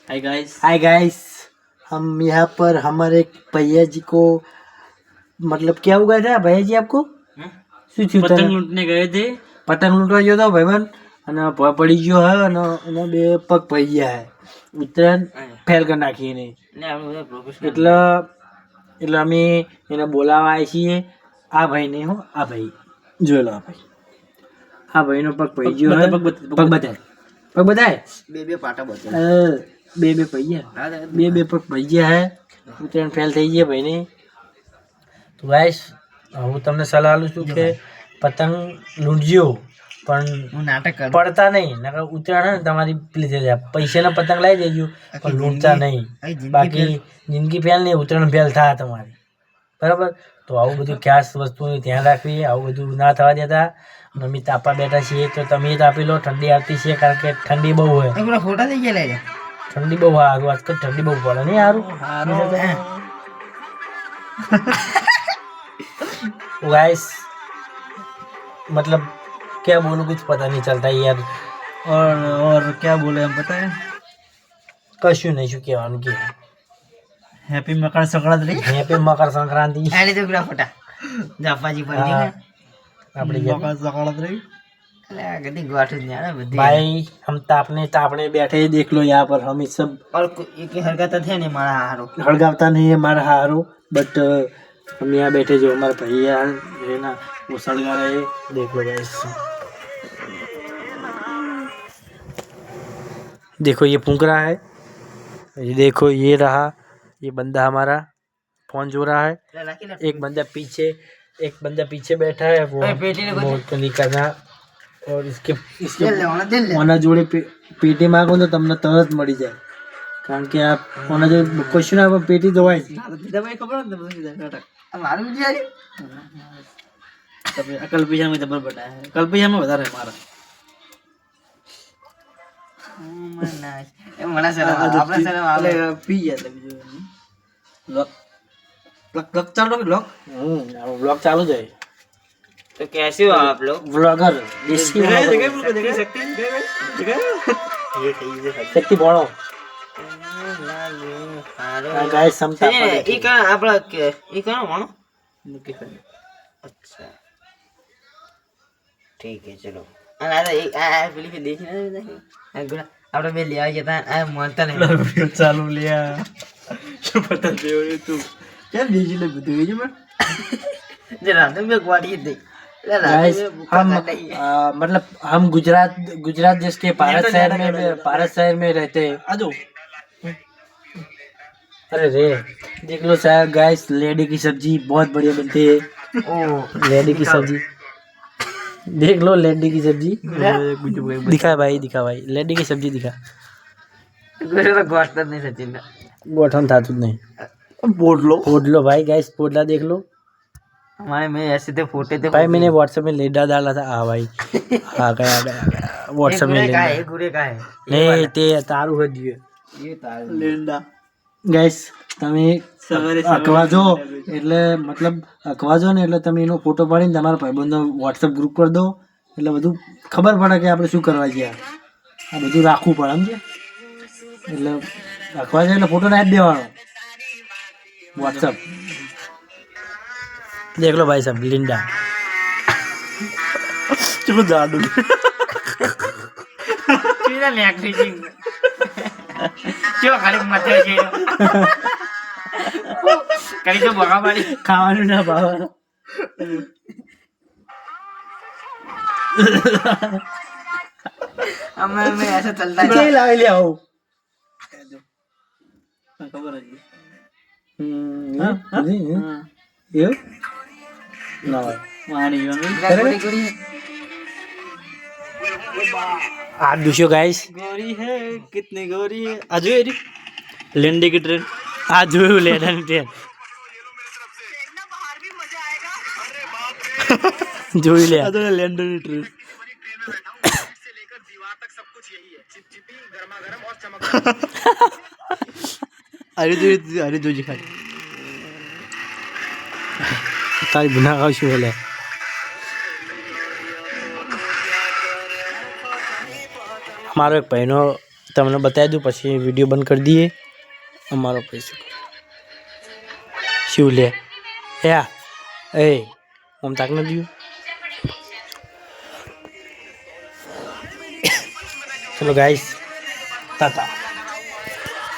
Hi guys, हम यहाँ पर हमारे भैया जी को मतलब क्या हुआ था भैया जी आपको શું થયું પતંગ તને? લૂંટને ગયે થે પતંગ લૂંટવા ગયો હતો ભાઈબંધ અને ભોંય પડી ગયો હે અને એના બે પગ પડી ગયા હે ઉત્તરાયણ ફેલ કરી નાખી એને ને આપણે બધા પ્રોફેશનલ એટલે એટલે અમે એને બોલાવવા આવ્યા છીએ. આ ભાઈ નહીં હો, આ ભાઈ જોઈ લો, આ ભાઈનો પગ પડી ગયો હે. પગ બતાય, પગ બતાય, બે પાટા બચે બે પડી ગયા, બે પગ પડી ગયા હે. ઉત્તરાયણ ફેલ થઈ ગયા ભાઈને. તો ગાઈસ હું તમને સલાહ આલું છું કે પતંગ લૂંટજો પણ હું નાટક કરું પડતા નહીં, નકર ઉત્તરાયણ હે ને તમારી પેલી થઈ જાય. પૈસાના પતંગ લાવી દેજો પણ લૂંટતા નહીં, બાકી જિંદગી ફેલ નહીં, ઉત્તરાયણ ફેલ થાય તમારી. બરાબર? તો આવું બધું ખાસ વસ્તુનું ધ્યાન રાખવી, આવું બધું ના થવા દેતા. મમ્મી તાપા બેઠા છીએ તો તમે તાપી લો, ઠંડી આવતી છે કારણ કે ઠંડી બહુ હોય. પેલા ફોટા થઈ ગયા લે ઠંડી બહુ સારું, આજકાલ ઠંડી બહુ પડે નહીં સારું. गाइस मतलब क्या बोलूं, कुछ पता नहीं चलता यार. और क्या बोले हम पता है कशु नहीं શું કહેવાનું કે हैप्पी मकर संक्रांति હેપી મકર સંક્રાંતિ. આલે તો પેલા ફોટા જાપાજી પર हाँ, આપણે જે મકર સંક્રાંતિ એટલે આ ગધી ગોઠ જ ના બધી भाई हम तापने बैठे हैं, देख लो यहाँ पर हम सब और एक हरकत थे ने मारा हारो हड़गावता नहीं है हमारा हारो, बट हम यहाँ बैठे जो हमारे भैया है ना वो सड़गा रहे हैं. देख लो गाइस, देखो ये फूंक रहा है, ये देखो ये रहा, ये बंदा हमारा फोन जो रहा है. एक बंदा पीछे बैठा है, वो तो नहीं करना. और इसके ઓના જોડે પેટી માંગો તો તમને તરત મળી જાય, કારણ કે આ ઓના જોડે કશું ના પેટી દવાય તમે ખબર ને નાટક મારું વિચાર તમે કલ્પિયા में जबर बड़ा है कल्पिया में વધારે મારા મને શરમ આપણે શરમ આવે પી ગયા બીજું લોક ચાલુ લોક વ્લોગ ચાલુ જાય. तो कैसे हो आप लोग व्लॉगर देसी शक्ति बोलो गाइस समता ई का आपला के ई का मानो अच्छा ठीक है चलो अरे एक आ પેલી કે દેખી ના ગુડા આપણે બે લઈ આવી જતા આ માનતા નહીં ચાલુ લ્યા શું પતા દેવું તું કેમ દેખી લે બધું એ જ જરા તમે ગવાડી દે गाइस हम मतलब हम गुजरात देश के भारत शहर में रहते हैं. आजो अरे रे देख लो सर गाइस, लेडी की सब्जी बहुत बढ़िया बनती है. लेडी की सब्जी देख लो, लेडी की सब्जी दिखा भाई लेडी की सब्जी दिखा. ગોઠતા નહીં સચિન गोठन था तुझ नहीं पोडलो भाई गाइस, पोडला देख लो. हमारे में ऐसे थे फोटे थे भाई मैंने व्हाट्सएप में लेडा डाला था. हाँ भाई आ गया व्हाट्सएप में लेडा. एक गुरे का है नहीं ते तारू है दिए ये तार लेंडा ગાઈસ તમે અખવાજો એટલે મતલબ અખવાજો ને એટલે તમે એનો ફોટો પાડીને તમારા ભાઈબંધો વોટ્સએપ ગ્રુપ કરી દો, એટલે બધું ખબર પડે કે આપણે શું કરવા ગયા. આ બધું રાખવું પડે સમજે, એટલે અખવાજો એટલે ફોટો નાખી દેવાનો વોટ્સએપ. देख लो भाई साहब लिंडा चलो जादू ચીના લેકરી ચીન ચો ખાલી મથે છે કરી તો બગા મારી ખાવાનું ના ભાવ. हमें में ऐसा चलता है चल लावे ले आओ खबर है ये ना मानी गोरी आज दूसरो गाइस गोरी है कितनी गोरी है आज ये लेंडे की ट्रेन आज जो लेडा ट्रेन जोई ले आज लेंडे की ट्रेन अरे दो जी खाली તારી ગુના આવશું એટલે મારો એક ભાઈનો તમને બતાવી દઉં પછી વિડીયો બંધ કરી દઈએ. અમારો પૈસો શું લે એ આમ તાક ન દઉં. ચલો ગાઈસ, ટાટા.